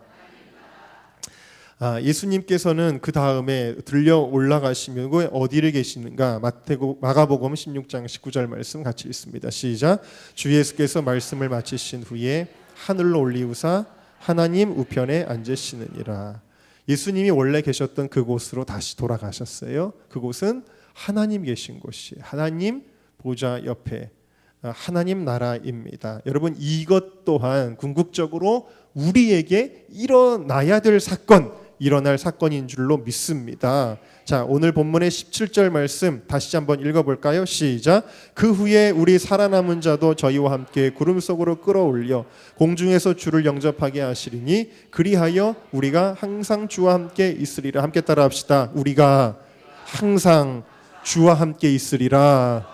예수님께서는 그 다음에 들려 올라가시면 어디를 계시는가? 마가복음 16장 19절 말씀 같이 읽습니다. 시작. 주 예수께서 말씀을 마치신 후에 하늘로 올리우사 하나님 우편에 앉으시느니라. 예수님이 원래 계셨던 그곳으로 다시 돌아가셨어요. 그곳은 하나님 계신 곳이, 하나님 보좌 옆에 하나님 나라입니다. 여러분, 이것 또한 궁극적으로 우리에게 일어나야 될 사건, 일어날 사건인 줄로 믿습니다. 자, 오늘 본문의 17절 말씀 다시 한번 읽어볼까요? 시작. 그 후에 우리 살아남은 자도 저희와 함께 구름 속으로 끌어올려 공중에서 주를 영접하게 하시리니 그리하여 우리가 항상 주와 함께 있으리라. 함께 따라합시다. 우리가 항상 주와 함께 있으리라.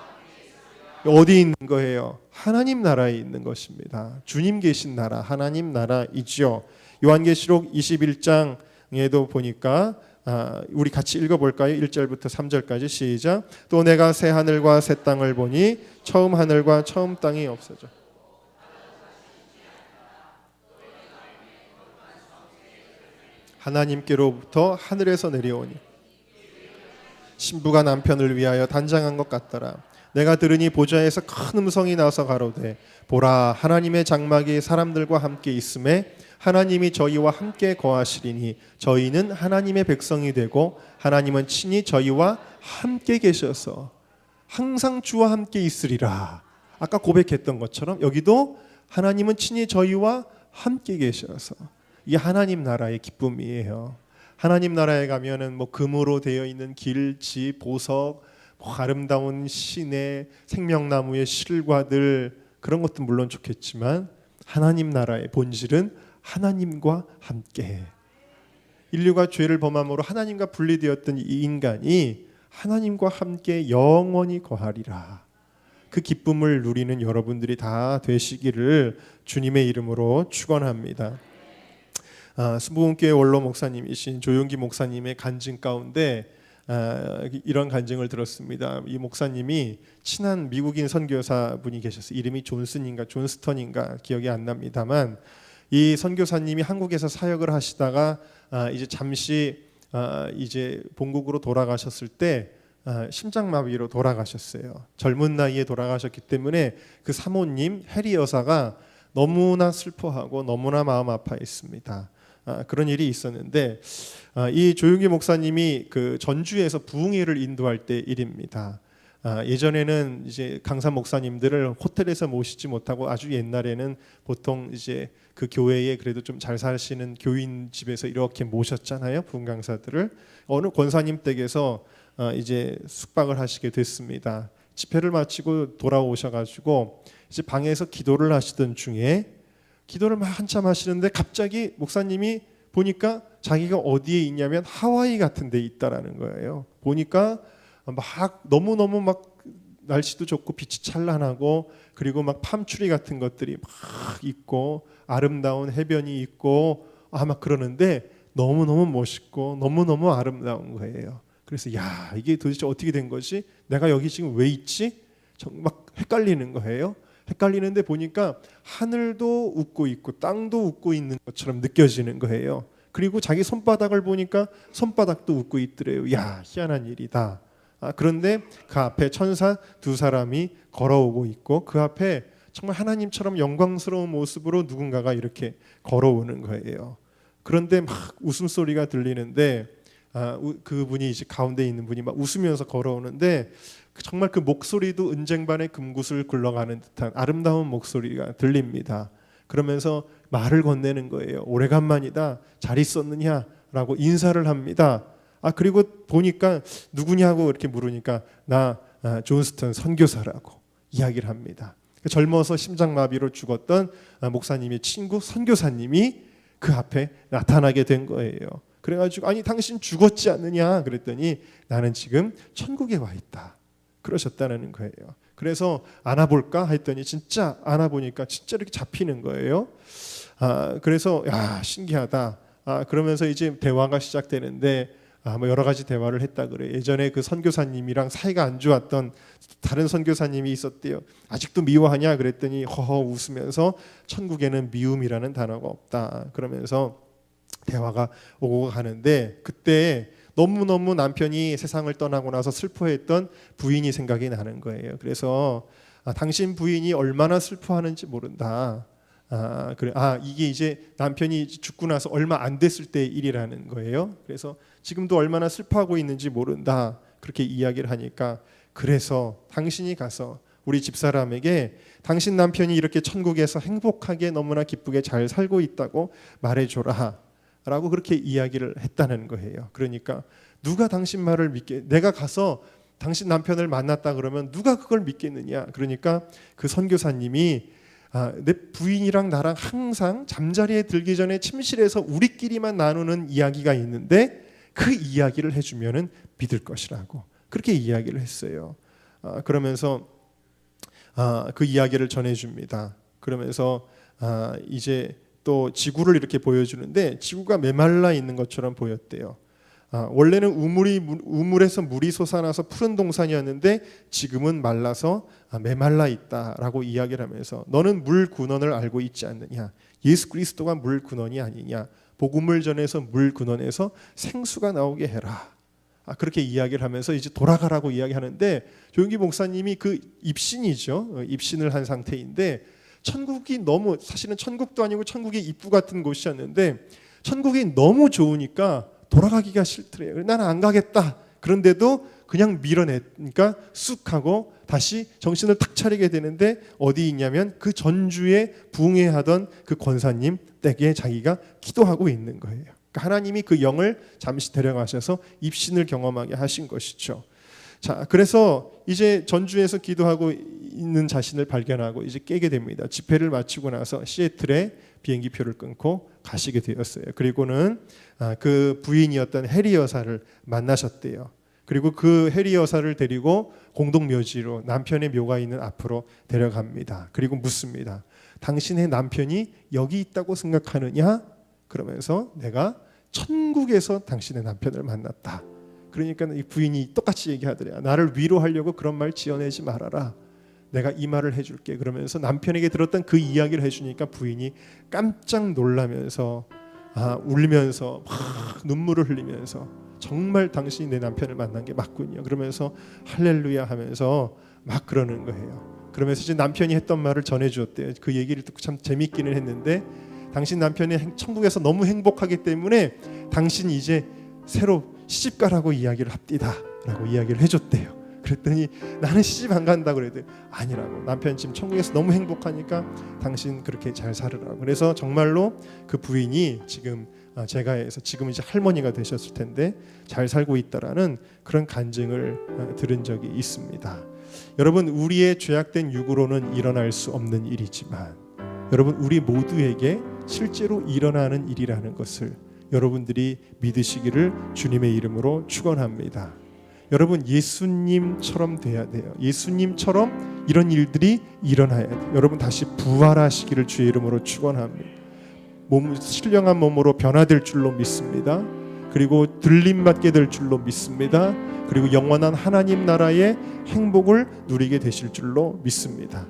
어디 있는 거예요? 하나님 나라에 있는 것입니다. 주님 계신 나라, 하나님 나라이죠. 요한계시록 21장에도 보니까 우리 같이 읽어볼까요? 1절부터 3절까지 시작. 또 내가 새 하늘과 새 땅을 보니 처음 하늘과 처음 땅이 없어져 하나님께로부터 하늘에서 내려오니 신부가 남편을 위하여 단장한 것 같더라. 내가 들으니 보좌에서 큰 음성이 나서 가로되 보라 하나님의 장막이 사람들과 함께 있음에 하나님이 저희와 함께 거하시리니 저희는 하나님의 백성이 되고 하나님은 친히 저희와 함께 계셔서 항상 주와 함께 있으리라. 아까 고백했던 것처럼 여기도 하나님은 친히 저희와 함께 계셔서 이게 하나님 나라의 기쁨이에요. 하나님 나라에 가면은 뭐 금으로 되어 있는 길지 보석, 아름다운 시내, 생명나무의 실과들 그런 것도 물론 좋겠지만 하나님 나라의 본질은 하나님과 함께 인류가 죄를 범함으로 하나님과 분리되었던 이 인간이 하나님과 함께 영원히 거하리라. 그 기쁨을 누리는 여러분들이 다 되시기를 주님의 이름으로 축원합니다. 순복음교회 원로 목사님이신 조용기 목사님의 간증 가운데 이런 간증을 들었습니다. 이 목사님이 친한 미국인 선교사 분이 계셨어요. 이름이 존슨인가 존스턴인가 기억이 안 납니다만 이 선교사님이 한국에서 사역을 하시다가 이제 잠시 이제 본국으로 돌아가셨을 때 심장마비로 돌아가셨어요. 젊은 나이에 돌아가셨기 때문에 그 사모님 해리 여사가 너무나 슬퍼하고 너무나 마음 아파했습니다. 그런 일이 있었는데 이 조용기 목사님이 그 전주에서 부흥회를 인도할 때 일입니다. 예전에는 이제 강사 목사님들을 호텔에서 모시지 못하고 아주 옛날에는 보통 이제 그 교회에 그래도 좀 잘 사시는 교인 집에서 이렇게 모셨잖아요. 부흥 강사들을. 어느 권사님 댁에서 이제 숙박을 하시게 됐습니다. 집회를 마치고 돌아오셔가지고 이제 방에서 기도를 하시던 중에 기도를 막 한참 하시는데 갑자기 목사님이 보니까 자기가 어디에 있냐면 하와이 같은 데 있다라는 거예요. 보니까 막 너무너무 막 날씨도 좋고 빛이 찬란하고 그리고 막 팜트리 같은 것들이 막 있고 아름다운 해변이 있고 막 그러는데 너무너무 멋있고 너무너무 아름다운 거예요. 그래서 야 이게 도대체 어떻게 된 거지? 내가 여기 지금 왜 있지? 막 헷갈리는 거예요. 헷갈리는데 보니까 하늘도 웃고 있고 땅도 웃고 있는 것처럼 느껴지는 거예요. 그리고 자기 손바닥을 보니까 손바닥도 웃고 있더래요. 야 희한한 일이다. 그런데 그 앞에 천사 두 사람이 걸어오고 있고 그 앞에 정말 하나님처럼 영광스러운 모습으로 누군가가 이렇게 걸어오는 거예요. 그런데 막 웃음소리가 들리는데 그분이 이제 가운데 있는 분이 막 웃으면서 걸어오는데 정말 그 목소리도 은쟁반의 금굿을 굴러가는 듯한 아름다운 목소리가 들립니다. 그러면서 말을 건네는 거예요. 오래간만이다. 잘 있었느냐라고 인사를 합니다. 그리고 보니까 누구냐고 이렇게 물으니까 나 존스턴 선교사라고 이야기를 합니다. 젊어서 심장마비로 죽었던 목사님의 친구 선교사님이 그 앞에 나타나게 된 거예요. 그래가지고 아니 당신 죽었지 않느냐 그랬더니 나는 지금 천국에 와 있다 그러셨다는 거예요. 그래서 안아볼까 했더니 진짜 안아보니까 진짜 이렇게 잡히는 거예요. 그래서 야 신기하다. 그러면서 이제 대화가 시작되는데 뭐 여러 가지 대화를 했다 그래. 예전에 그 선교사님이랑 사이가 안 좋았던 다른 선교사님이 있었대요. 아직도 미워하냐 그랬더니 허허 웃으면서 천국에는 미움이라는 단어가 없다 그러면서 대화가 오고 가는데 그때 너무너무 남편이 세상을 떠나고 나서 슬퍼했던 부인이 생각이 나는 거예요. 그래서 당신 부인이 얼마나 슬퍼하는지 모른다. 그래. 이게 이제 남편이 죽고 나서 얼마 안 됐을 때의 일이라는 거예요. 그래서 지금도 얼마나 슬퍼하고 있는지 모른다. 그렇게 이야기를 하니까 그래서 당신이 가서 우리 집사람에게 당신 남편이 이렇게 천국에서 행복하게 너무나 기쁘게 잘 살고 있다고 말해줘라. 라고 그렇게 이야기를 했다는 거예요. 그러니까 누가 당신 말을 믿게, 내가 가서 당신 남편을 만났다 그러면 누가 그걸 믿겠느냐. 그러니까 그 선교사님이 내 부인이랑 나랑 항상 잠자리에 들기 전에 침실에서 우리끼리만 나누는 이야기가 있는데 그 이야기를 해주면은 믿을 것이라고 그렇게 이야기를 했어요. 그러면서 그 이야기를 전해줍니다. 그러면서 이제 또 지구를 이렇게 보여주는데 지구가 메말라 있는 것처럼 보였대요. 원래는 우물에서 물이 솟아나서 푸른 동산이었는데 지금은 말라서 메말라 있다라고 이야기를 하면서 너는 물 근원을 알고 있지 않느냐. 예수 그리스도가 물 근원이 아니냐. 복음을 전해서 물 근원에서 생수가 나오게 해라. 그렇게 이야기를 하면서 이제 돌아가라고 이야기하는데 조용기 목사님이 그 입신이죠. 입신을 한 상태인데 천국이 너무 사실은 천국도 아니고 천국의 입구 같은 곳이었는데 천국이 너무 좋으니까 돌아가기가 싫더래요. 나는 안 가겠다. 그런데도 그냥 밀어내니까 쑥 하고 다시 정신을 탁 차리게 되는데 어디 있냐면 그 전주에 부흥회하던 그 권사님 댁에 자기가 기도하고 있는 거예요. 그러니까 하나님이 그 영을 잠시 데려가셔서 입신을 경험하게 하신 것이죠. 자, 그래서 이제 전주에서 기도하고 있는 자신을 발견하고 이제 깨게 됩니다. 집회를 마치고 나서 시애틀에 비행기표를 끊고 가시게 되었어요. 그리고는 그 부인이었던 해리 여사를 만나셨대요. 그리고 그 해리 여사를 데리고 공동묘지로 남편의 묘가 있는 앞으로 데려갑니다. 그리고 묻습니다. 당신의 남편이 여기 있다고 생각하느냐? 그러면서 내가 천국에서 당신의 남편을 만났다. 그러니까 이 부인이 똑같이 얘기하더래요. 나를 위로하려고 그런 말 지어내지 말아라. 내가 이 말을 해줄게. 그러면서 남편에게 들었던 그 이야기를 해주니까 부인이 깜짝 놀라면서 울면서 막 눈물을 흘리면서 정말 당신이 내 남편을 만난 게 맞군요. 그러면서 할렐루야 하면서 막 그러는 거예요. 그러면서 이제 남편이 했던 말을 전해주었대요. 그 얘기를 듣고 참 재밌기는 했는데 당신 남편이 천국에서 너무 행복하기 때문에 당신 이제 새로 시집가라고 이야기를 합디다 라고 이야기를 해줬대요. 그랬더니 나는 시집 안 간다 그래도 아니라고. 남편 지금 천국에서 너무 행복하니까 당신 그렇게 잘 살으라고. 그래서 정말로 그 부인이 지금 제가에서 지금 이제 할머니가 되셨을 텐데 잘 살고 있다라는 그런 간증을 들은 적이 있습니다. 여러분, 우리의 죄악된 육으로는 일어날 수 없는 일이지만 여러분, 우리 모두에게 실제로 일어나는 일이라는 것을 여러분들이 믿으시기를 주님의 이름으로 축원합니다. 여러분, 예수님처럼 돼야 돼요. 예수님처럼 이런 일들이 일어나야 돼요. 여러분, 다시 부활하시기를 주의 이름으로 축원합니다. 신령한 몸으로 변화될 줄로 믿습니다. 그리고 들림받게 될 줄로 믿습니다. 그리고 영원한 하나님 나라의 행복을 누리게 되실 줄로 믿습니다.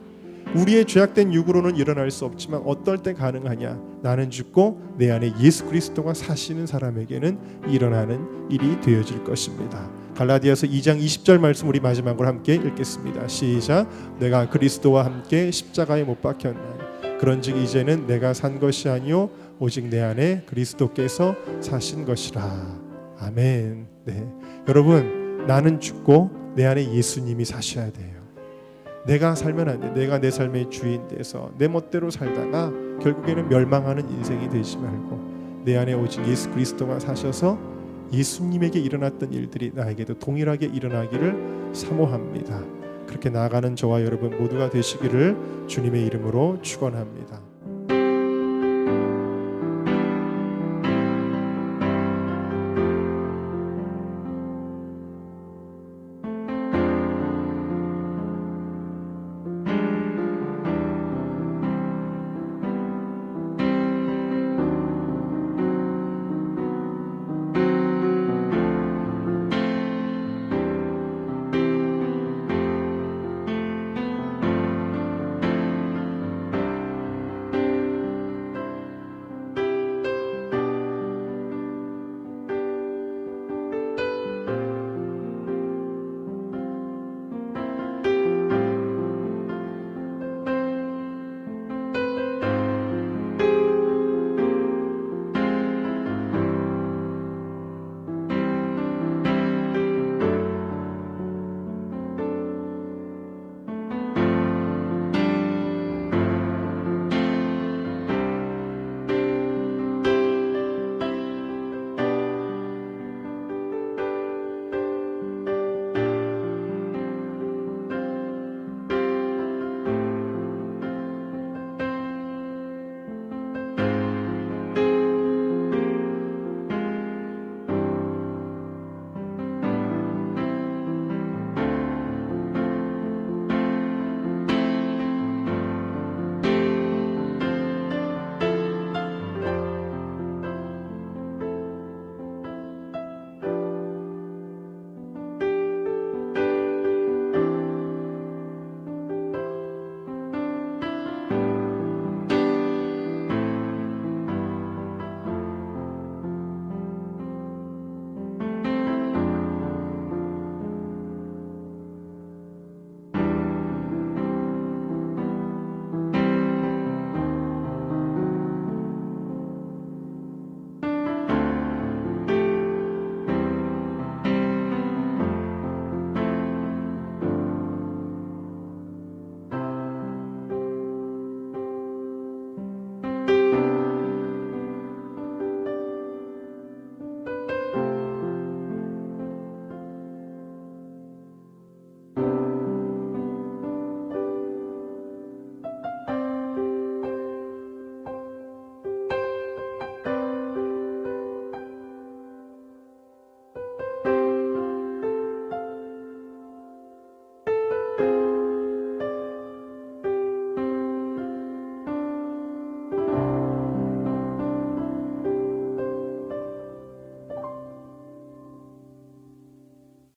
우리의 죄악된 육으로는 일어날 수 없지만 어떨 때 가능하냐? 나는 죽고 내 안에 예수 그리스도가 사시는 사람에게는 일어나는 일이 되어질 것입니다. 갈라디아서 2장 20절 말씀 우리 마지막으로 함께 읽겠습니다. 시작. 내가 그리스도와 함께 십자가에 못 박혔나니 그런즉 이제는 내가 산 것이 아니요 오직 내 안에 그리스도께서 사신 것이라. 아멘. 네, 여러분, 나는 죽고 내 안에 예수님이 사셔야 돼요. 내가 살면 안 돼. 내가 내 삶의 주인 돼서 내 멋대로 살다가 결국에는 멸망하는 인생이 되지 말고 내 안에 오직 예수 그리스도가 사셔서 예수님에게 일어났던 일들이 나에게도 동일하게 일어나기를 사모합니다. 그렇게 나아가는 저와 여러분 모두가 되시기를 주님의 이름으로 축원합니다.